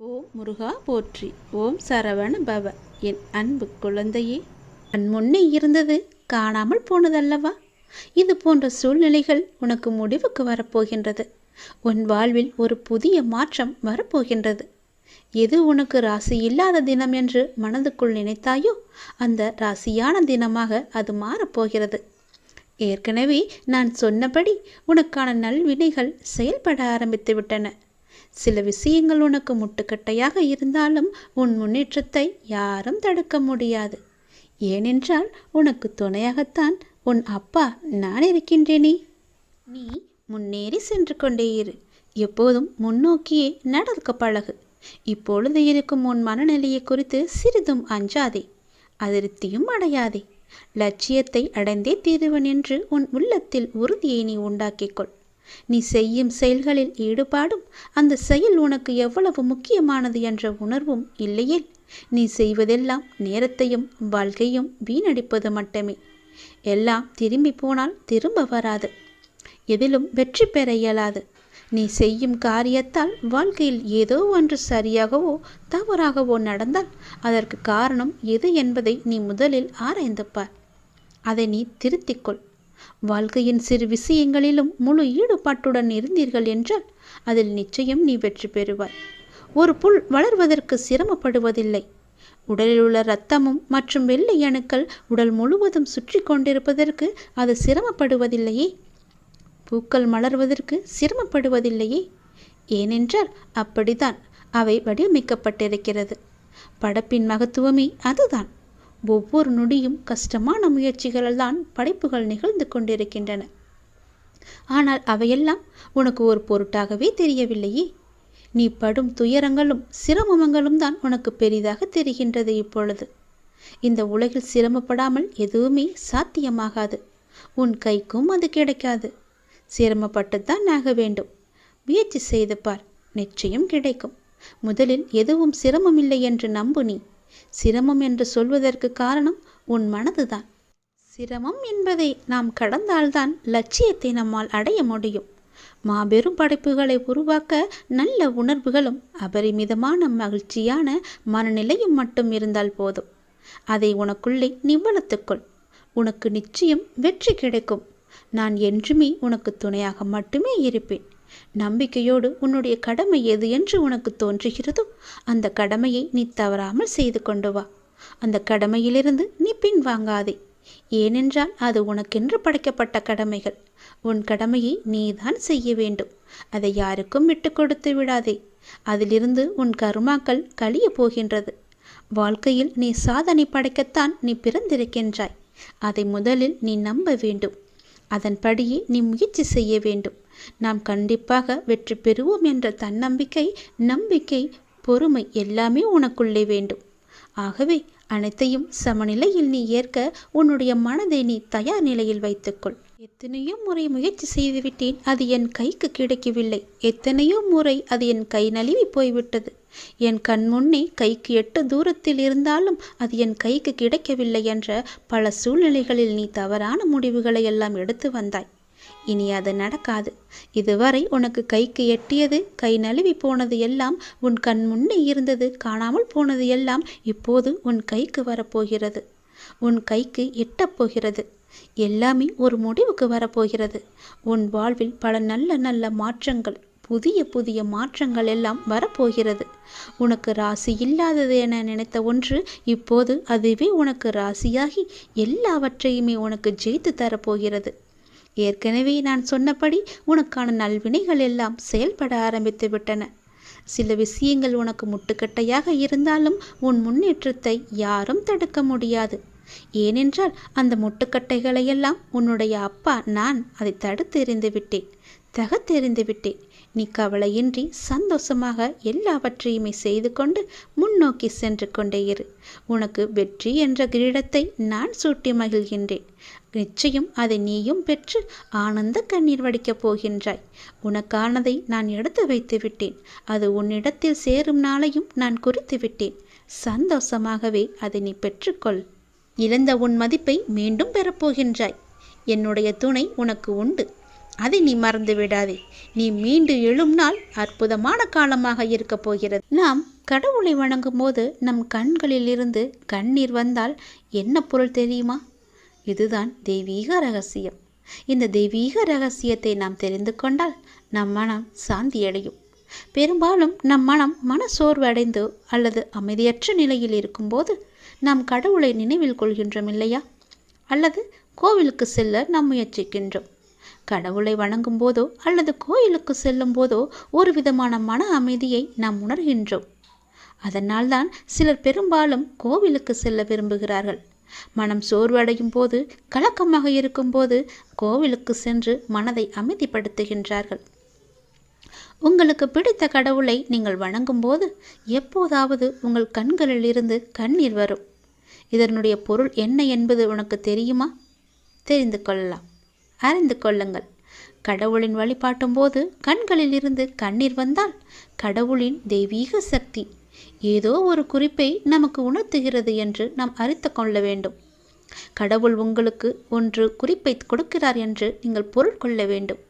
ஓம் முருகா போற்றி. ஓம் சரவண பவ. என் அன்பு குழந்தையே, கண் முன்னே இருந்தது காணாமல் போனதல்லவா? இது போன்ற சூழ்நிலைகள் உனக்கு முடிவுக்கு வரப்போகின்றது. உன் வாழ்வில் ஒரு புதிய மாற்றம் வரப்போகின்றது. எது உனக்கு ராசி இல்லாத தினம் என்று மனதுக்குள் நினைத்தாயோ அந்த ராசியான தினமாக அது மாறப்போகிறது. ஏற்கனவே நான் சொன்னபடி உனக்கான நல்வினைகள் செயல்பட ஆரம்பித்து விட்டன. சில விஷயங்கள் உனக்கு முட்டுக்கட்டையாக இருந்தாலும் உன் முன்னேற்றத்தை யாரும் தடுக்க முடியாது. ஏனென்றால் உனக்கு துணையாகத்தான் உன் அப்பா நான் இருக்கின்றேனே. நீ முன்னேறி சென்று கொண்டே இரு. எப்போதும் முன்னோக்கியே நடக்க பழகு. இப்பொழுது இருக்கும் உன் மனநிலையை குறித்து சிறிதும் அஞ்சாதே, அதிருப்தியும் அடையாதே. லட்சியத்தை அடைந்தே தீருவன் என்று உன் உள்ளத்தில் உறுதியை நீ உண்டாக்கிக்கொள். நீ செய்யும் செயல்களில் ஈடுபாடும் அந்த செயல் உனக்கு எவ்வளவு முக்கியமானது என்ற உணர்வும் இல்லையேல் நீ செய்வதெல்லாம் நேரத்தையும் வாழ்க்கையும் வீணடிப்பது மட்டுமே. எல்லாம் திரும்பி போனால் திரும்ப வராது. எதிலும் வெற்றி பெற இயலாது. நீ செய்யும் காரியத்தால் வாழ்க்கையில் ஏதோ ஒன்று சரியாகவோ தவறாகவோ நடந்தால் அதற்கு காரணம் எது என்பதை நீ முதலில் ஆராய்ந்து பார். அதை நீ திருத்திக்கொள். வாழ்க்கையின் சிறு விஷயங்களிலும் முழு ஈடுபாட்டுடன் இருந்தீர்கள் என்றால் அதில் நிச்சயம் நீ வெற்றி பெறுவாய். ஒரு புல் வளர்வதற்கு சிரமப்படுவதில்லை. உடலில் உள்ள இரத்தமும் மற்றும் வெள்ளை அணுக்கள் உடல் முழுவதும் சுற்றி கொண்டிருப்பதற்கு அது சிரமப்படுவதில்லையே. பூக்கள் மலர்வதற்கு சிரமப்படுவதில்லையே. ஏனென்றால் அப்படித்தான் அவை வடிவமைக்கப்பட்டிருக்கிறது. படைப்பின் மகத்துவமே அதுதான். ஒவ்வொரு நொடியும் கஷ்டமான முயற்சிகளால் தான் படைப்புகள் நிகழ்ந்து கொண்டிருக்கின்றன. ஆனால் அவையெல்லாம் உனக்கு ஒரு பொருட்டாகவே தெரியவில்லையே. நீ படும் துயரங்களும் சிரமங்களும் தான் உனக்கு பெரிதாக தெரிகின்றது. இப்பொழுது இந்த உலகில் சிரமப்படாமல் எதுவுமே சாத்தியமாகாது. உன் கைக்கும் அது கிடைக்காது. சிரமப்பட்டுத்தான் ஆக வேண்டும். முயற்சி செய்து பார், நிச்சயம் கிடைக்கும். முதலில் எதுவும் சிரமமில்லை என்று நம்பு. நீ சிரமம் என்று சொல்வதற்கு காரணம் உன் மனதுதான். சிரமம் என்பதை நாம் கடந்தால்தான் லட்சியத்தை நம்மால் அடைய முடியும். மாபெரும் படைப்புகளை உருவாக்க நல்ல உணர்வுகளும் அபரிமிதமான மகிழ்ச்சியான மனநிலையும் மட்டும் இருந்தால் போதும். அதை உனக்குள்ளே நீ வளர்த்துக்கொள். உனக்கு நிச்சயம் வெற்றி கிடைக்கும். நான் என்றுமே உனக்கு துணையாக மட்டுமே இருப்பேன். நம்பிக்கையோடு உன்னுடைய கடமை எது என்று உனக்கு தோன்றுகிறதோ அந்த கடமையை நீ தவறாமல் செய்து கொண்டு வா. அந்த கடமையிலிருந்து நீ பின்வாங்காதே. ஏனென்றால் அது உனக்கென்று படைக்கப்பட்ட கடமைகள். உன் கடமையை நீதான் செய்ய வேண்டும். அதை யாருக்கும் விட்டு கொடுத்து விடாதே. அதிலிருந்து உன் கர்மாக்கள் கழிய போகின்றது. வாழ்க்கையில் நீ சாதனை படைக்கத்தான் நீ பிறந்திருக்கின்றாய். அதை முதலில் நீ நம்ப வேண்டும். அதன்படியே நீ முயற்சி செய்ய வேண்டும். நாம் கண்டிப்பாக வெற்றி பெறுவோம் என்ற தன்னம்பிக்கை, நம்பிக்கை, பொறுமை எல்லாமே உனக்குள்ளே வேண்டும். ஆகவே அனைத்தையும் சமநிலையில் நீ ஏற்க உன்னுடைய மனதை நீ தயார் நிலையில் வைத்துக்கொள். எத்தனையோ முறை முயற்சி செய்துவிட்டேன், அது என் கைக்கு கிடைக்கவில்லை. எத்தனையோ முறை அது என் கை நழுவி போய்விட்டது. என் கண் முன்னே கைக்கு 8 தூரத்தில் இருந்தாலும் அது என் கைக்கு கிடைக்கவில்லை என்ற பல சூழ்நிலைகளில் நீ தவறான முடிவுகளை எல்லாம் எடுத்து வந்தாய். இனி அது நடக்காது. இதுவரை உனக்கு கைக்கு எட்டியது, கை நழுவி போனது எல்லாம், உன் கண் முன்னே இருந்தது காணாமல் போனது எல்லாம் இப்போது உன் கைக்கு வரப்போகிறது. உன் கைக்கு எட்டப்போகிறது. எல்லாமே ஒரு முடிவுக்கு வரப்போகிறது. உன் வாழ்வில் பல நல்ல நல்ல மாற்றங்கள், புதிய புதிய மாற்றங்கள் எல்லாம் வரப்போகிறது. உனக்கு ராசி இல்லாதது என நினைத்த ஒன்று இப்போது அதுவே உனக்கு ராசியாகி எல்லாவற்றையுமே உனக்கு ஜெயித்து தரப்போகிறது. ஏற்கனவே நான் சொன்னபடி உனக்கான நல்வினைகள் எல்லாம் செயல்பட ஆரம்பித்து விட்டன. சில விஷயங்கள் உனக்கு முட்டுக்கட்டையாக இருந்தாலும் உன் முன்னேற்றத்தை யாரும் தடுக்க முடியாது. ஏனென்றால் அந்த முட்டுக்கட்டைகளையெல்லாம் உன்னுடைய அப்பா நான் அதை தடுத்தெறிந்து விட்டேன், தகத்தெறிந்து விட்டேன். நீ கவலையின்றி சந்தோஷமாக எல்லாவற்றையுமே செய்து கொண்டு முன்னோக்கி சென்று கொண்டே இரு. உனக்கு வெற்றி என்ற கிரீடத்தை நான் சூட்டி மகிழ்கின்றேன். நிச்சயம் அதை நீயும் பெற்று ஆனந்த கண்ணீர் வடிக்கப் போகின்றாய். உனக்கானதை நான் எடுத்து வைத்து விட்டேன். அது உன்னிடத்தில் சேரும் நாளையும் நான் குறித்து விட்டேன். சந்தோஷமாகவே அதை நீ பெற்றுக்கொள். இழந்த உன் மதிப்பை மீண்டும் பெறப்போகின்றாய். என்னுடைய துணை உனக்கு உண்டு. அதை நீ மறந்து விடாதே. நீ மீண்டு எழும் நாள் அற்புதமான காலமாக இருக்கப் போகிறது. நாம் கடவுளை வணங்கும் போது நம் கண்களில் இருந்து கண்ணீர் வந்தால் என்ன பொருள் தெரியுமா? இதுதான் தெய்வீக ரகசியம். இந்த தெய்வீக ரகசியத்தை நாம் தெரிந்து கொண்டால் நம் மனம் சாந்தியடையும். பெரும்பாலும் நம் மன சோர்வு அடைந்து அல்லது அமைதியற்ற நிலையில் இருக்கும்போது நாம் கடவுளை நினைவில் கொள்கின்றோம் இல்லையா? அல்லது கோவிலுக்கு செல்ல நாம் முயற்சிக்கின்றோம். கடவுளை வணங்கும் போதோ அல்லது கோயிலுக்கு செல்லும் போதோ ஒரு விதமான மன அமைதியை நாம் உணர்கின்றோம். அதனால்தான் சிலர் பெரும்பாலும் கோவிலுக்கு செல்ல விரும்புகிறார்கள். மனம் சோர்வடையும் போது, கலக்கமாக இருக்கும்போது கோவிலுக்கு சென்று மனதை அமைதிப்படுத்துகின்றார்கள். உங்களுக்கு பிடித்த கடவுளை நீங்கள் வணங்கும் போது எப்போதாவது உங்கள் கண்களில் இருந்து கண்ணீர் வரும். இதனுடைய பொருள் என்ன என்பது உனக்கு தெரியுமா? தெரிந்து கொள்ளலாம், அறிந்து கொள்ளுங்கள். கடவுளின் வழிபாட்டும் போது கண்களில் இருந்து கண்ணீர் வந்தால் கடவுளின் தெய்வீக சக்தி ஏதோ ஒரு குறிப்பை நமக்கு உணர்த்துகிறது என்று நாம் அறிந்து கொள்ள வேண்டும். கடவுள் உங்களுக்கு ஒன்று குறிப்பை கொடுக்கிறார் என்று நீங்கள் பொருள் கொள்ள வேண்டும்.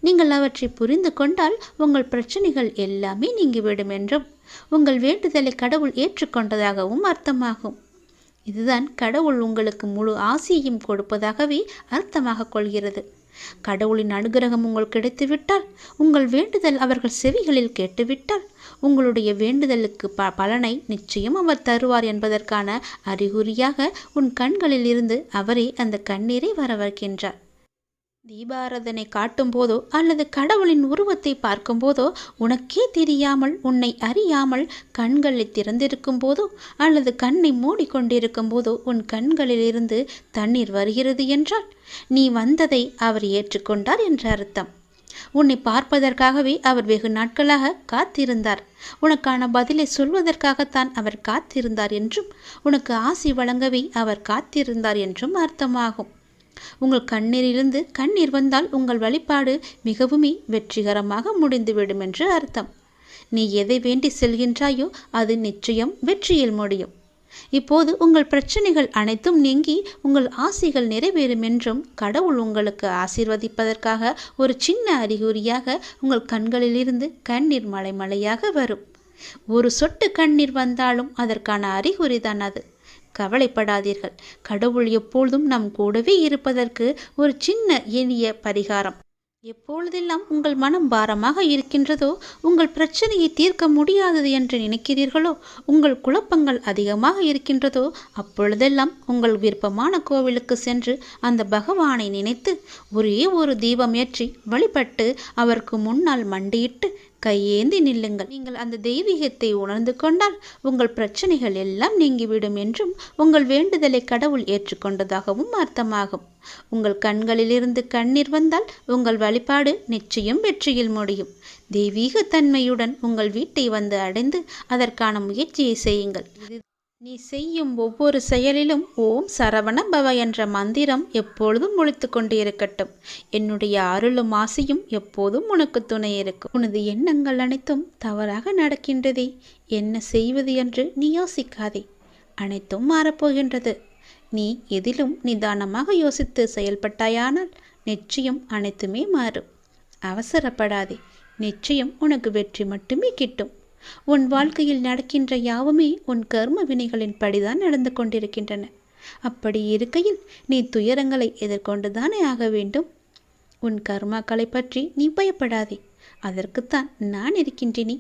நீங்கள் அவற்றை புரிந்து கொண்டால் உங்கள் பிரச்சனைகள் எல்லாமே நீங்கிவிடும் என்றும் உங்கள் வேண்டுதலை கடவுள் ஏற்றுக்கொண்டதாகவும் அர்த்தமாகும். இதுதான் கடவுள் உங்களுக்கு முழு ஆசியையும் கொடுப்பதாகவே அர்த்தமாக கொள்கிறது. கடவுளின் அனுகிரகம் உங்களுக்கு கிடைத்துவிட்டால், உங்கள் வேண்டுதல் அவர்கள் செவிகளில் கேட்டுவிட்டால், உங்களுடைய வேண்டுதலுக்கு பலனை நிச்சயம் அவர் தருவார் என்பதற்கான அறிகுறியாக உன் கண்களில் இருந்து அவரே அந்த கண்ணீரை வர வைக்கின்றார். தீபாராதனை காட்டும் போதோ அல்லது கடவுளின் உருவத்தை பார்க்கும் போதோ உனக்கே தெரியாமல், உன்னை அறியாமல் கண்களை திறந்திருக்கும் போதோ அல்லது கண்ணை மூடிக்கொண்டிருக்கும் போதோ உன் கண்களில் இருந்து தண்ணீர் வருகிறது என்றால் நீ வந்ததை அவர் ஏற்றுக்கொண்டார் என்ற அர்த்தம். உன்னை பார்ப்பதற்காகவே அவர் வெகு நாட்களாக காத்திருந்தார். உனக்கான பதிலை சொல்வதற்காகத்தான் அவர் காத்திருந்தார் என்றும், உனக்கு ஆசி வழங்கவே அவர் காத்திருந்தார் என்றும் அர்த்தமாகும். உங்கள் கண்ணீரிலிருந்து கண்ணீர் வந்தால் உங்கள் வழிபாடு மிகவுமே வெற்றிகரமாக முடிந்துவிடும் என்று அர்த்தம். நீ எதை வேண்டி செல்கின்றாயோ அது நிச்சயம் வெற்றியில் முடியும். இப்போது உங்கள் பிரச்சனைகள் அனைத்தும் நீங்கி உங்கள் ஆசைகள் நிறைவேறும் என்றும் கடவுள் உங்களுக்கு ஆசீர்வதிப்பதற்காக ஒரு சின்ன அறிகுறியாக உங்கள் கண்களிலிருந்து கண்ணீர் மலை மலையாக வரும். ஒரு சொட்டு கண்ணீர் வந்தாலும் அதற்கான அறிகுறி தான் அது. கவலைப்படாதீர்கள். கடவுள் எப்பொழுதும் நம் கூடவே இருப்பதற்கு ஒரு சின்ன எளிய பரிகாரம். எப்பொழுதெல்லாம் உங்கள் மனம் பாரமாக இருக்கின்றதோ, உங்கள் பிரச்சனையை தீர்க்க முடியாதது என்று நினைக்கிறீர்களோ, உங்கள் குழப்பங்கள் அதிகமாக இருக்கின்றதோ, அப்பொழுதெல்லாம் உங்கள் விருப்பமான கோவிலுக்கு சென்று அந்த பகவானை நினைத்து ஒரே ஒரு தீபம் ஏற்றி வழிபட்டு அவருக்கு முன்னால் மண்டியிட்டு கையேந்தி நில்லுங்கள். நீங்கள் அந்த தெய்வீகத்தை உணர்ந்து கொண்டால் உங்கள் பிரச்சனைகள் எல்லாம் நீங்கிவிடும் என்றும் உங்கள் வேண்டுதலை கடவுள் ஏற்றுக்கொண்டதாகவும் அர்த்தமாகும். உங்கள் கண்களிலிருந்து கண்ணீர் வந்தால் உங்கள் வழிபாடு நிச்சயம் வெற்றியில் முடியும். தெய்வீக தன்மையுடன் உங்கள் வீட்டை வந்து அடைந்து அதற்கான முயற்சியை செய்யுங்கள். நீ செய்யும் ஒவ்வொரு செயலிலும் ஓம் சரவண பவ என்ற மந்திரம் எப்பொழுதும் ஒலித்து கொண்டே இருக்கட்டும். என்னுடைய அருளும் ஆசையும் எப்போதும் உனக்கு துணை இருக்கும். உனது எண்ணங்கள் அனைத்தும் தவறாக நடக்கின்றதே, என்ன செய்வது என்று நீ யோசிக்காதே. அனைத்தும் மாறப்போகின்றது. நீ எதிலும் நிதானமாக யோசித்து செயல்பட்டாயானால் நிச்சயம் அனைத்துமே மாறும். அவசரப்படாதே. நிச்சயம் உனக்கு வெற்றி மட்டுமே கிட்டும். உன் வாழ்க்கையில் நடக்கின்ற யாவுமே உன் கர்ம வினைகளின் படிதான் நடந்து கொண்டிருக்கின்றன. அப்படி இருக்கையில் நீ துயரங்களை எதிர்கொண்டுதானே ஆக வேண்டும். உன் கர்மாக்களை பற்றி நீ பயப்படாதே. அதற்குத்தான் நான் இருக்கின்றேனே.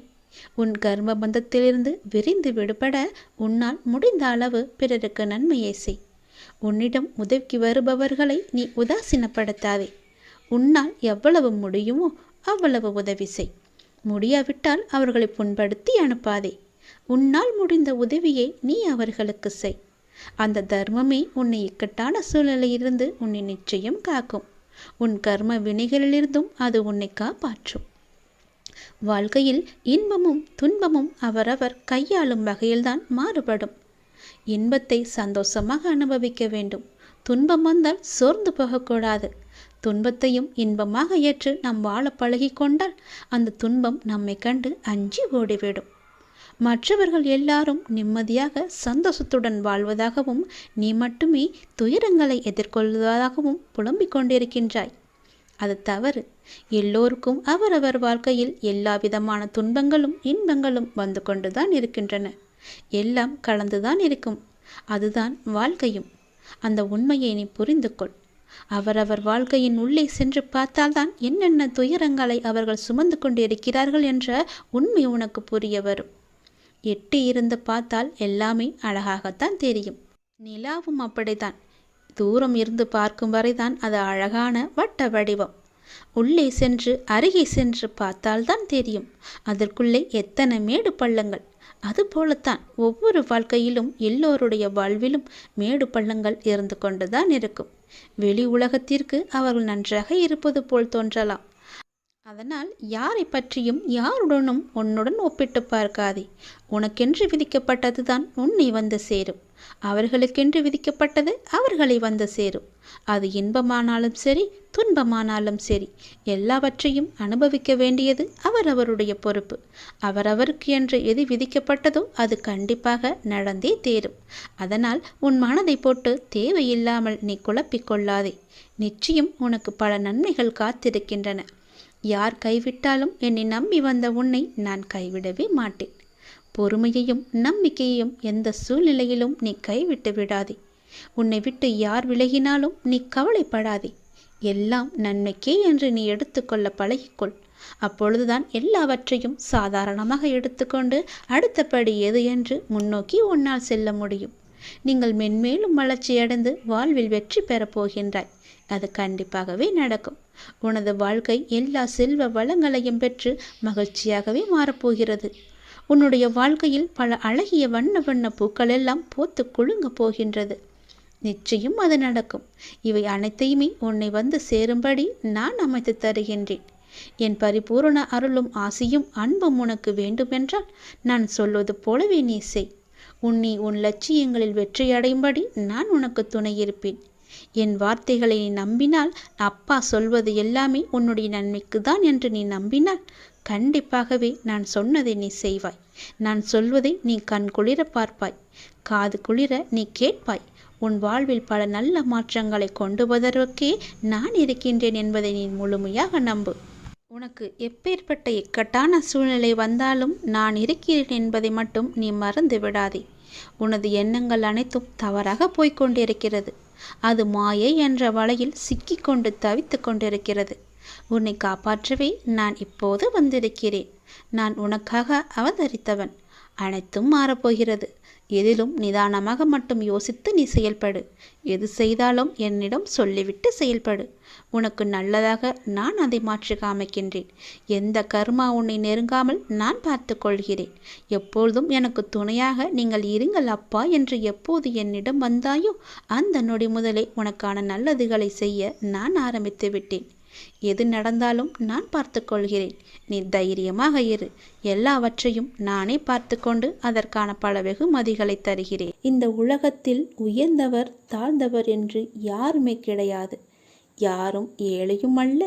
உன் கர்ம பந்தத்திலிருந்து விரிந்து விடுபட உன்னால் முடிந்த அளவு பிறருக்கு நன்மையை செய். உன்னிடம் உதவிக்கு வருபவர்களை நீ உதாசீனப்படுத்தாதே. உன்னால் எவ்வளவு முடியுமோ அவ்வளவு உதவி செய். முடியாவிட்டால் அவர்களை புண்படுத்தி அனுப்பாதே. உன்னால் முடிந்த உதவியை நீ அவர்களுக்கு செய். அந்த தர்மமே உன்னை இக்கட்டான சூழ்நிலையிலிருந்து உன்னை நிச்சயம் காக்கும். உன் கர்ம வினைகளிலிருந்தும் அது உன்னை காப்பாற்றும். வாழ்க்கையில் இன்பமும் துன்பமும் அவரவர் கையாளும் வகையில்தான் மாறுபடும். இன்பத்தை சந்தோஷமாக அனுபவிக்க வேண்டும். துன்பம் வந்தால் சோர்ந்து போகக்கூடாது. துன்பத்தையும் இன்பமாக ஏற்று நாம் வாழ பழகி கொண்டால் அந்த துன்பம் நம்மை கண்டு அஞ்சி ஓடிவிடும். மற்றவர்கள் எல்லாரும் நிம்மதியாக சந்தோஷத்துடன் வாழ்வதாகவும் நீ மட்டுமே துயரங்களை எதிர்கொள்வதாகவும் புலம்பிக் கொண்டிருக்கின்றாய். அது தவறு. எல்லோருக்கும் அவரவர் வாழ்க்கையில் எல்லா விதமான துன்பங்களும் இன்பங்களும் வந்து கொண்டுதான் இருக்கின்றன. எல்லாம் கலந்துதான் இருக்கும். அதுதான் வாழ்க்கையும். அந்த உண்மையை நீ புரிந்து கொள். அவரவர் வாழ்க்கையின் உள்ளே சென்று பார்த்தால்தான் என்னென்ன துயரங்களை அவர்கள் சுமந்து கொண்டு இருக்கிறார்கள் என்ற உண்மை உனக்கு புரிய வரும். எட்டி இருந்து பார்த்தால் எல்லாமே அழகாகத்தான் தெரியும். நிலாவும் அப்படித்தான். தூரம் இருந்து பார்க்கும் வரைதான் அது அழகான வட்ட வடிவம். உள்ளே சென்று அருகே சென்று பார்த்தால்தான் தெரியும் அதற்குள்ளே எத்தனை மேடு பள்ளங்கள். அதுபோலத்தான் ஒவ்வொரு வாழ்க்கையிலும் எல்லோருடைய வாழ்விலும் மேடு பள்ளங்கள் இருந்து கொண்டுதான் இருக்கும். வெளி உலகத்திற்கு அவர்கள் நன்றாக இருப்பது போல் தோன்றலாம். அதனால் யாரை பற்றியும் யாருடனும் உன்னுடன் ஒப்பிட்டு பார்க்காதே. உனக்கென்று விதிக்கப்பட்டதுதான் உன்னை வந்து சேரும். அவர்களுக்கென்று விதிக்கப்பட்டது அவர்களை வந்து சேரும். அது இன்பமானாலும் சரி துன்பமானாலும் சரி எல்லாவற்றையும் அனுபவிக்க வேண்டியது அவரவருடைய பொறுப்பு. அவரவருக்கு என்று எது விதிக்கப்பட்டதோ அது கண்டிப்பாக நடந்தே தேரும். அதனால் உன் மனதை போட்டு தேவையில்லாமல் நீ குழப்பிக்கொள்ளாதே. நிச்சயம் உனக்கு பல நன்மைகள் காத்திருக்கின்றன. யார் கைவிட்டாலும் என்னை நம்பி வந்த உன்னை நான் கைவிடவே மாட்டேன். பொறுமையையும் நம்பிக்கையையும் எந்த சூழ்நிலையிலும் நீ கைவிட்டு விடாதே. உன்னை விட்டு யார் விலகினாலும் நீ கவலைப்படாதே. எல்லாம் நன்மைக்கே என்று நீ எடுத்துக்கொள்ள பழகிக்கொள். அப்பொழுதுதான் எல்லாவற்றையும் சாதாரணமாக எடுத்துக்கொண்டு அடுத்தபடி எது என்று முன்னோக்கி உன்னால் செல்ல முடியும். நீங்கள் மென்மேலும் வளர்ச்சியடைந்து வாழ்வில் வெற்றி பெறப் போகின்றாய். அது கண்டிப்பாகவே நடக்கும். உனது வாழ்க்கை எல்லா செல்வ வளங்களையும் பெற்று மகிழ்ச்சியாகவே மாறப்போகிறது. உன்னுடைய வாழ்க்கையில் பல அழகிய வண்ண வண்ண பூக்கள் எல்லாம் பூத்து குலுங்க போகின்றது. நிச்சயம் அது நடக்கும். இவை அனைத்தையுமே உன்னை வந்து சேரும்படி நான் அமைத்து தருகின்றேன். என் பரிபூரண அருளும் ஆசியும் அன்பும் உனக்கு வேண்டுமென்றால் நான் சொல்வது போலவே நீ செய். உன் லட்சியங்களில் வெற்றியடையும்படி நான் உனக்கு துணை இருப்பேன். என் வார்த்தைகளை நீ நம்பினால், அப்பா சொல்வது எல்லாமே உன்னுடைய நன்மைக்கு தான் என்று நீ நம்பினால் கண்டிப்பாகவே நான் சொன்னதை நீ செய்வாய். நான் சொல்வதை நீ கண் குளிர பார்ப்பாய், காது குளிர நீ கேட்பாய். உன் வாழ்வில் பல நல்ல மாற்றங்களை கொண்டு வருவதற்கே நான் இருக்கின்றேன் என்பதை நீ முழுமையாக நம்பு. உனக்கு எப்பேற்பட்ட இக்கட்டான சூழ்நிலை வந்தாலும் நான் இருக்கிறேன் என்பதை மட்டும் நீ மறந்து விடாதே. உனது எண்ணங்கள் அனைத்தும் தவறாக போய்கொண்டிருக்கிறது. அது மாயை என்ற வலையில் சிக்கிக்கொண்டு தவித்து கொண்டிருக்கிறது. உன்னை காப்பாற்றவே நான் இப்போது வந்திருக்கிறேன். நான் உனக்காக அவதரித்தவன். அனைத்தும் மாறப்போகிறது. எதிலும் நிதானமாக மட்டும் யோசித்து நீ செயல்படு. எது செய்தாலும் என்னிடம் சொல்லிவிட்டு செயல்படு. உனக்கு நல்லதாக நான் அதை மாற்றி காமிக்கின்றேன். எந்த கர்மா உன்னை நெருங்காமல் நான் பார்த்து கொள்கிறேன். எப்பொழுதும் எனக்கு துணையாக நீங்கள் இருங்கள் அப்பா என்று எப்போது என்னிடம் வந்தாயோ அந்த நொடி முதலே உனக்கான நல்லதுகளை செய்ய நான் ஆரம்பித்து விட்டேன். எது நடந்தாலும் நான் பார்த்து கொள்கிறேன். நீ தைரியமாக இரு. எல்லாவற்றையும் நானே பார்த்து கொண்டு அதற்கான பல வெகுமதிகளை தருகிறேன். இந்த உலகத்தில் உயர்ந்தவர் தாழ்ந்தவர் என்று யாருமே கிடையாது. யாரும் ஏழையும் அல்ல,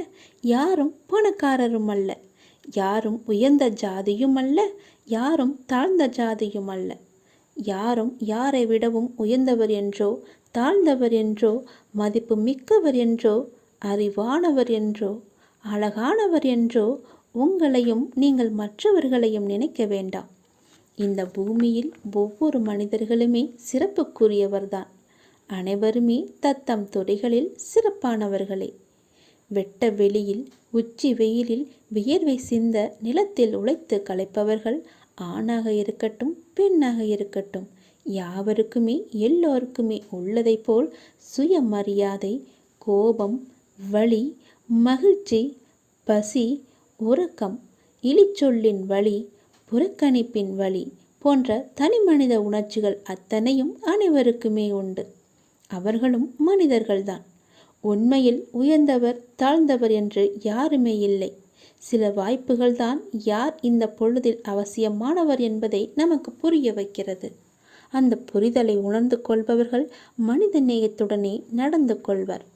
யாரும் பணக்காரரும் அல்ல. யாரும் உயர்ந்த ஜாதியும் அல்ல, யாரும் தாழ்ந்த ஜாதியும் அல்ல. யாரும் யாரை விடவும் உயர்ந்தவர் என்றோ தாழ்ந்தவர் என்றோ மதிப்பு மிக்கவர் என்றோ அறிவானவர் என்றோ அழகானவர் என்றோ உங்களையும் நீங்கள் மற்றவர்களையும் நினைக்க வேண்டாம். இந்த பூமியில் ஒவ்வொரு மனிதர்களுமே சிறப்புக்குரியவர்தான். அனைவருமே தத்தம் துறைகளில் சிறப்பானவர்களே. வெட்ட வெளியில் உச்சி வெயிலில் வியர்வை சிந்த நிலத்தில் உழைத்து களைப்பவர்கள் ஆணாக இருக்கட்டும் பெண்ணாக இருக்கட்டும் யாவருக்குமே எல்லோருக்குமே உள்ளதை போல் சுயமரியாதை, கோபம், வலி, மகிழ்ச்சி, பசி, உறக்கம், இழிச்சொல்லின் வலி, புறக்கணிப்பின் வலி போன்ற தனிமனித உணர்ச்சிகள் அத்தனையும் அனைவருக்குமே உண்டு. அவர்களும் மனிதர்கள்தான். உண்மையில் உயர்ந்தவர் தாழ்ந்தவர் என்று யாருமே இல்லை. சில வாய்ப்புகள்தான் யார் இந்த பொழுதில் அவசியமானவர் என்பதை நமக்கு புரிய வைக்கிறது. அந்த புரிதலை உணர்ந்து கொள்பவர்கள் மனித நேயத்துடனே நடந்து கொள்வர்.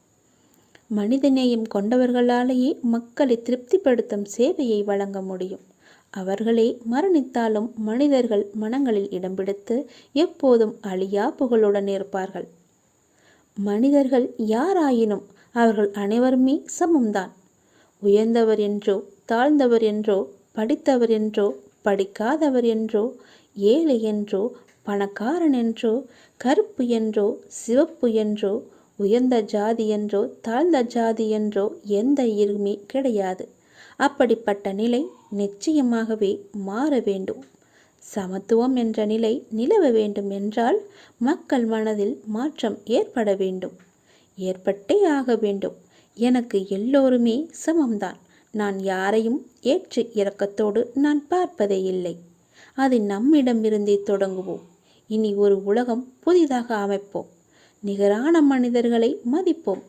மனிதநேயம் கொண்டவர்களாலேயே மக்களை திருப்திப்படுத்தும் சேவையை வழங்க முடியும். அவர்களே மரணித்தாலும் மனிதர்கள் மனங்களில் இடம் பிடித்து எப்போதும் அழியா புகழுடன் இருப்பார்கள். மனிதர்கள் யாராயினும் அவர்கள் அனைவருமே சமம்தான். உயர்ந்தவர் என்றோ தாழ்ந்தவர் என்றோ படித்தவர் என்றோ படிக்காதவர் என்றோ ஏழை என்றோ பணக்காரன் என்றோ கருப்பு என்றோ சிவப்பு என்றோ உயர்ந்த ஜாதி என்றோ தாழ்ந்த ஜாதி என்றோ எந்த இருமே கிடையாது. அப்படிப்பட்ட நிலை நிச்சயமாகவே மாற வேண்டும். சமத்துவம் என்ற நிலை நிலவ வேண்டும் என்றால் மக்கள் மனதில் மாற்றம் ஏற்பட வேண்டும். ஏற்பட்டே ஆக வேண்டும். எனக்கு எல்லோருமே சமம்தான். நான் யாரையும் ஏற்று இரக்கத்தோடு நான் பார்ப்பதே இல்லை. அது நம்மிடமிருந்தே தொடங்குவோம். இனி ஒரு உலகம் புதிதாக அமைப்போம். நிகரான மனிதர்களை மதிப்போம்.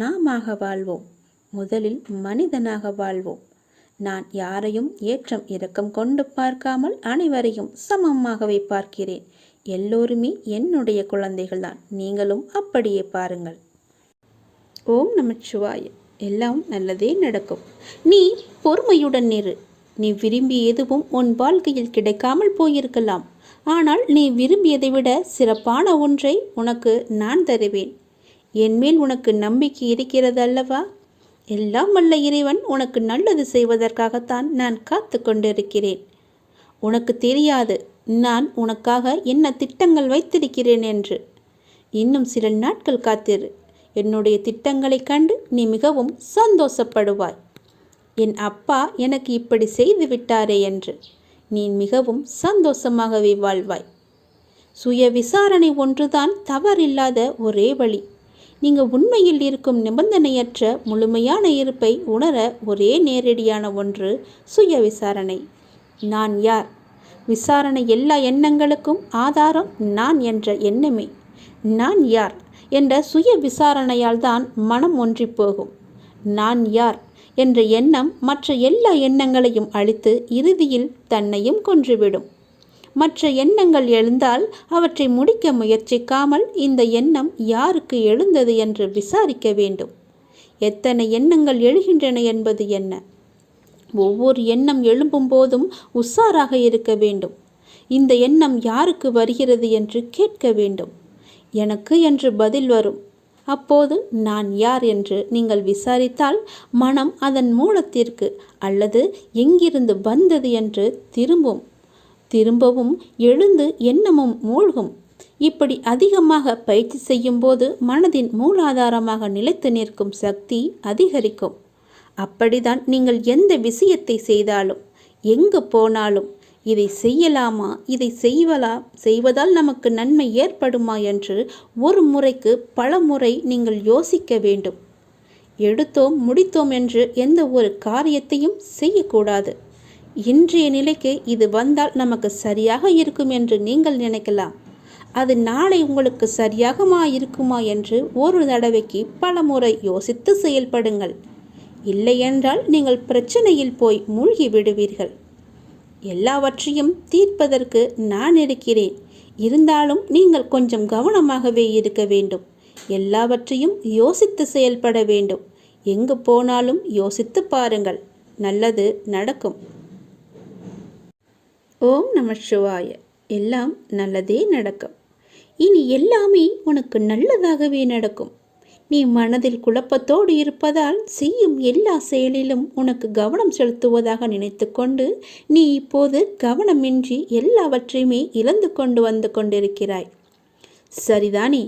நாமாக வாழ்வோம். முதலில் மனிதனாக வாழ்வோம். நான் யாரையும் ஏற்றம் இரக்கம் கொண்டு பார்க்காமல் அனைவரையும் சமமாகவே பார்க்கிறேன். எல்லோருமே என்னுடைய குழந்தைகள்தான். நீங்களும் அப்படியே பாருங்கள். ஓம் நமச்சிவாய. எல்லாம் நல்லதே நடக்கும். நீ பொறுமையுடன் இரு. நீ விரும்பிய எதுவும் உன் வாழ்க்கையில் கிடைக்காமல் போயிருக்கலாம். ஆனால் நீ விரும்பியதை விட சிறப்பான ஒன்றை உனக்கு நான் தருவேன். என்மேல் உனக்கு நம்பிக்கை இருக்கிறது அல்லவா? எல்லாம் வல்ல இறைவன் உனக்கு நல்லது செய்வதற்காகத்தான் நான் காத்து கொண்டிருக்கிறேன். உனக்கு தெரியாது நான் உனக்காக என்ன திட்டங்கள் வைத்திருக்கிறேன் என்று. இன்னும் சில நாட்கள் காத்திரு. என்னுடைய திட்டங்களை கண்டு நீ மிகவும் சந்தோஷப்படுவாய். என் அப்பா எனக்கு இப்படி செய்து விட்டாரே என்று நீ மிகவும் சந்தோஷமாகவே வாழ்வாய். சுய விசாரணை ஒன்றுதான் தவறில்லாத ஒரே வழி. நீங்கள் உண்மையில் இருக்கும் நிபந்தனையற்ற முழுமையான இருப்பை உணர ஒரே நேரடியான ஒன்று சுய விசாரணை. நான் யார்? விசாரணை எல்லா எண்ணங்களுக்கும் ஆதாரம் நான் என்ற எண்ணமே. நான் யார் என்ற சுய விசாரணையால் தான் மனம் ஒன்றி போகும். நான் யார் என்ற எண்ணம் மற்ற எல்லா எண்ணங்களையும் அழித்து இறுதியில் தன்னையும் கொன்றுவிடும். மற்ற எண்ணங்கள் எழுந்தால் அவற்றை முடிக்க முயற்சிக்காமல் இந்த எண்ணம் யாருக்கு எழுந்தது என்று விசாரிக்க வேண்டும். எத்தனை எண்ணங்கள் எழுகின்றன என்பது என்ன? ஒவ்வொரு எண்ணம் எழும்பும் போதும் உஷாராக இருக்க வேண்டும். இந்த எண்ணம் யாருக்கு வருகிறது என்று கேட்க வேண்டும். எனக்கு என்று பதில் வரும். அப்போது நான் யார் என்று நீங்கள் விசாரித்தால் மனம் அதன் மூலத்திற்கு அல்லது எங்கிருந்து வந்தது என்று திரும்பவும் எழுந்து எண்ணமும் மூழ்கும். இப்படி அதிகமாக பயிற்சி செய்யும் போது மனதின் மூலாதாரமாக நிலைத்து நிற்கும் சக்தி அதிகரிக்கும். அப்படிதான் நீங்கள் எந்த விஷயத்தை செய்தாலும் எங்கு போனாலும் இதை செய்யலாமா, இதை செய்வதால் நமக்கு நன்மை ஏற்படுமா என்று ஒரு முறைக்கு பல முறை நீங்கள் யோசிக்க வேண்டும். எடுத்தோம் முடித்தோம் என்று எந்த ஒரு காரியத்தையும் செய்யக்கூடாது. இன்றைய நிலைக்கு இது வந்தால் நமக்கு சரியாக இருக்கும் என்று நீங்கள் நினைக்கலாம். அது நாளை உங்களுக்கு சரியாகமா இருக்குமா என்று ஒரு தடவைக்கு பல முறை யோசித்து செயல்படுங்கள். இல்லையென்றால் நீங்கள் பிரச்சனையில் போய் மூழ்கி விடுவீர்கள். எல்லாவற்றையும் தீர்ப்பதற்கு நான் இருக்கிறேன். இருந்தாலும் நீங்கள் கொஞ்சம் கவனமாகவே இருக்க வேண்டும். எல்லாவற்றையும் யோசித்து செயல்பட வேண்டும். எங்கு போனாலும் யோசித்து பாருங்கள். நல்லது நடக்கும். ஓம் நமச்சிவாய. எல்லாம் நல்லதே நடக்கும். இனி எல்லாமே உனக்கு நல்லதாகவே நடக்கும். நீ மனதில் குழப்பத்தோடு இருப்பதால் செய்யும் எல்லா செயலிலும் உனக்கு கவனம் செலுத்துவதாக நினைத்து கொண்டு நீ இப்போது கவனமின்றி எல்லாவற்றையுமே இழந்து கொண்டு வந்து கொண்டிருக்கிறாய். சரிதானே?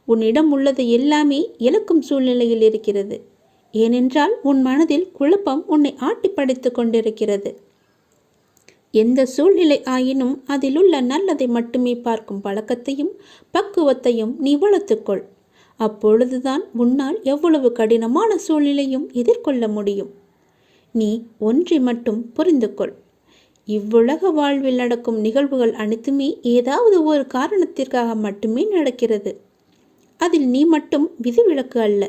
உன்னிடம் உள்ளது எல்லாமே இழக்கும் சூழ்நிலையில் இருக்கிறது. ஏனென்றால் உன் மனதில் குழப்பம் உன்னை ஆட்டி படைத்து கொண்டிருக்கிறது. எந்த சூழ்நிலை ஆயினும் அதிலுள்ள நல்லதை மட்டுமே பார்க்கும் பழக்கத்தையும் பக்குவத்தையும் நீ வளர்த்துக்கொள். அப்பொழுதுதான் உன்னால் எவ்வளவு கடினமான சூழ்நிலையும் எதிர்கொள்ள முடியும். நீ ஒன்றை மட்டும் புரிந்து கொள். இவ்வுலக வாழ்வில் நடக்கும் நிகழ்வுகள் அனைத்துமே ஏதாவது ஒரு காரணத்திற்காக மட்டுமே நடக்கிறது. அதில் நீ மட்டும் விதிவிலக்கு அல்ல.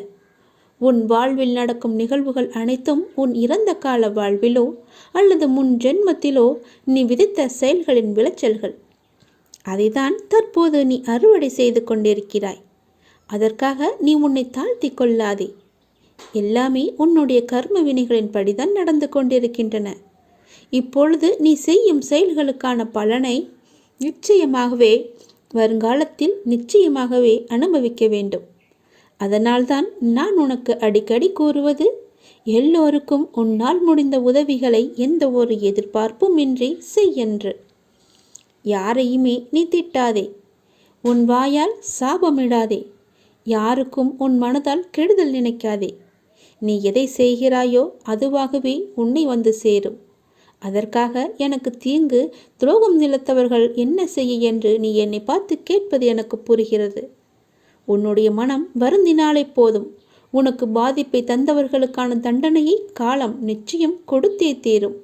உன் வாழ்வில் நடக்கும் நிகழ்வுகள் அனைத்தும் உன் இறந்த கால வாழ்விலோ அல்லது முன் ஜென்மத்திலோ நீ விதித்த செயல்களின் விளைச்சல்கள். அதைதான் தற்போது நீ அறுவடை செய்து கொண்டிருக்கிறாய். அதற்காக நீ உன்னை தாழ்த்தி கொள்ளாதே. எல்லாமே உன்னுடைய கர்ம வினைகளின் படிதான் நடந்து கொண்டிருக்கின்றன. இப்பொழுது நீ செய்யும் செயல்களுக்கான பலனை வருங்காலத்தில் நிச்சயமாகவே அனுபவிக்க வேண்டும். அதனால்தான் நான் உனக்கு அடிக்கடி கூறுவது, எல்லோருக்கும் உன்னால் முடிந்த உதவிகளை எந்த ஒரு எதிர்பார்ப்பும் இன்றி செய்யென்று. யாரையுமே நீ திட்டாதே, உன் வாயால் சாபமிடாதே, யாருக்கும் உன் மனதால் கெடுதல் நினைக்காதே. நீ எதை செய்கிறாயோ அதுவாகவே உன்னை வந்து சேரும். அதற்காக எனக்கு தீங்கு துரோகம் நிலத்தவர்கள் என்ன செய்ய என்று நீ என்னை பார்த்து கேட்பது எனக்கு புரிகிறது. உன்னுடைய மனம் வருந்தினாலே போதும். உனக்கு பாதிப்பை தந்தவர்களுக்கான தண்டனையை காலம் நிச்சயம் கொடுத்தே தீரும்.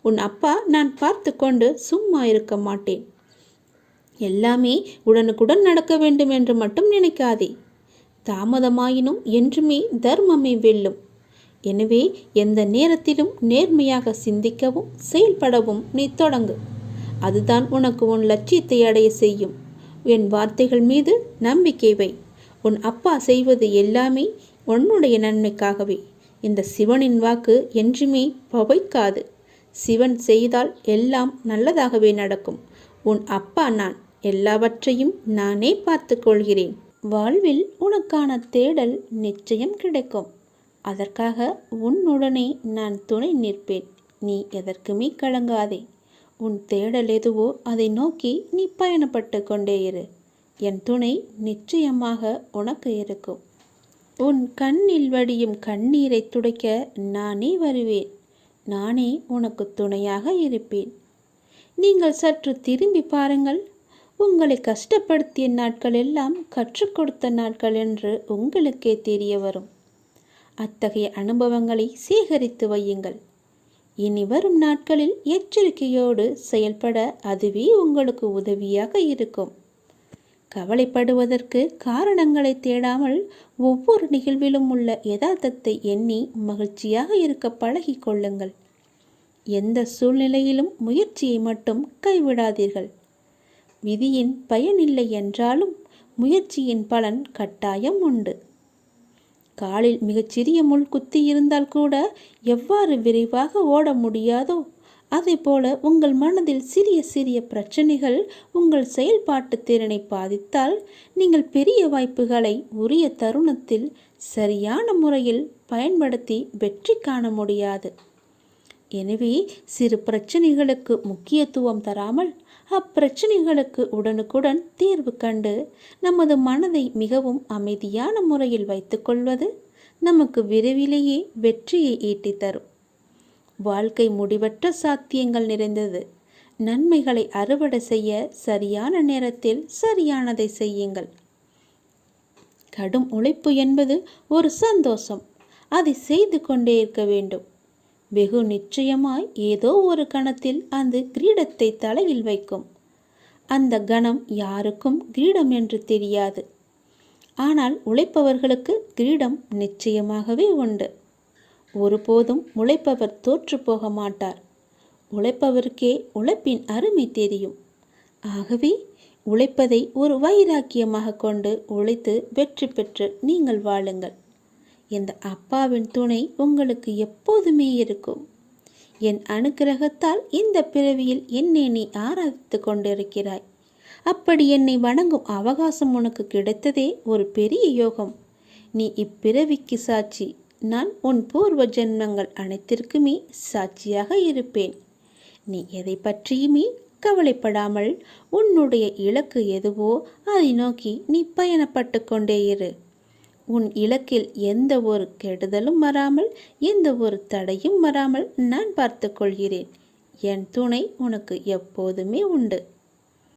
உன் அப்பா நான் பார்த்து கொண்டு சும்மா இருக்க மாட்டேன். எல்லாமே உடனுக்குடன் நடக்க வேண்டும் என்று மட்டும் நினைக்காதே. தாமதமாயினும் என்றுமே தர்மமே வெல்லும். எனவே எந்த நேரத்திலும் நேர்மையாக சிந்திக்கவும் செயல்படவும் நீ தொடங்கு. அதுதான் உனக்கு உன் லட்சியத்தை அடைய செய்யும். என் வார்த்தைகள் மீது நம்பிக்கை வை. உன் அப்பா செய்வது எல்லாமே உன்னுடைய நன்மைக்காகவே. இந்த சிவனின் வாக்கு என்றுமே பவைக்காது. சிவன் செய்தால் எல்லாம் நல்லதாகவே நடக்கும். உன் அப்பா நான், எல்லாவற்றையும் நானே பார்த்து கொள்கிறேன். வாழ்வில் உனக்கான தேடல் நிச்சயம் கிடைக்கும். அதற்காக உன்னுடனே நான் துணை நிற்பேன். நீ எதற்குமே கலங்காதே. உன் தேடல் எதுவோ அதை நோக்கி நீ பயணப்பட்டு கொண்டே இரு. என் துணை நிச்சயமாக உனக்கு இருக்கும். உன் கண்ணில் வடியும் கண்ணீரை துடைக்க நானே வருவேன். நானே உனக்கு துணையாக இருப்பேன். நீங்கள் சற்று திரும்பி பாருங்கள். உங்களை கஷ்டப்படுத்திய நாட்கள் எல்லாம் கற்றுக் கொடுத்த நாட்கள் என்று உங்களுக்கே தெரிய வரும். அத்தகைய அனுபவங்களை சேகரித்து வையுங்கள். இனி வரும் நாட்களில் எச்சரிக்கையோடு செயல்பட அதுவே உங்களுக்கு உதவியாக இருக்கும். கவலைப்படுவதற்கு காரணங்களை தேடாமல் ஒவ்வொரு நிகழ்விலும் உள்ள யதார்த்தத்தை எண்ணி மகிழ்ச்சியாக இருக்க பழகி கொள்ளுங்கள். எந்த சூழ்நிலையிலும் முயற்சியை மட்டும் கைவிடாதீர்கள். விதியின் பயனில்லை என்றாலும் முயற்சியின் பலன் கட்டாயம் உண்டு. காலில் மிகச்சிறிய முள் குத்தி இருந்தால் கூட எவ்வாறு விரைவாக ஓட முடியாதோ அதே போல உங்கள் மனதில் சிறிய சிறிய பிரச்சனைகள் உங்கள் செயல்பாட்டு திறனை பாதித்தால் நீங்கள் பெரிய வாய்ப்புகளை உரிய தருணத்தில் சரியான முறையில் பயன்படுத்தி வெற்றி காண முடியாது. எனவே சிறு பிரச்சனைகளுக்கு முக்கியத்துவம் தராமல் அப்பிரச்சனைகளுக்கு உடனுக்குடன் தீர்வு கண்டு நமது மனதை மிகவும் அமைதியான முறையில் வைத்துக்கொள்வது நமக்கு விரைவிலேயே வெற்றியை ஈட்டித் தரும். வாழ்க்கை முடிவற்ற சாத்தியங்கள் நிறைந்தது. நன்மைகளை அறுவடை செய்ய சரியான நேரத்தில் சரியானதை செய்யுங்கள். கடும் உழைப்பு என்பது ஒரு சந்தோஷம். அதை செய்து கொண்டே இருக்க வேண்டும். வெகு நிச்சயமாய் ஏதோ ஒரு கணத்தில் அந்த கிரீடத்தை தலையில் வைக்கும். அந்த கணம் யாருக்கும் கிரீடம் என்று தெரியாது. ஆனால் உழைப்பவர்களுக்கு கிரீடம் நிச்சயமாகவே உண்டு. ஒருபோதும் உழைப்பவர் தோற்று போக மாட்டார். உழைப்பவருக்கே உழைப்பின் அருமை தெரியும். ஆகவே உழைப்பதை ஒரு வைராக்கியமாக கொண்டு உழைத்து வெற்றி பெற்று நீங்கள் வாழுங்கள். இந்த அப்பாவின் துணை உங்களுக்கு எப்போதுமே இருக்கும். என் அனுக்கிரகத்தால் இந்த பிறவியில் என்னை நீ ஆராதித்து கொண்டிருக்கிறாய். அப்படி என்னை வணங்கும் அவகாசம் உனக்கு கிடைத்ததே ஒரு பெரிய யோகம். நீ இப்பிறவிக்கு சாட்சி. நான் உன் பூர்வ ஜென்மங்கள் அனைத்திற்குமே சாட்சியாக இருப்பேன். நீ எதை பற்றியுமே கவலைப்படாமல் உன்னுடைய இலக்கு எதுவோ அதை நோக்கி நீ பயணப்பட்டு கொண்டே இரு. உன் இலக்கில் எந்த ஒரு கெடுதலும் வராமல் எந்த ஒரு தடையும் வராமல் நான் பார்த்து கொள்கிறேன். என் துணை உனக்கு எப்போதுமே உண்டு.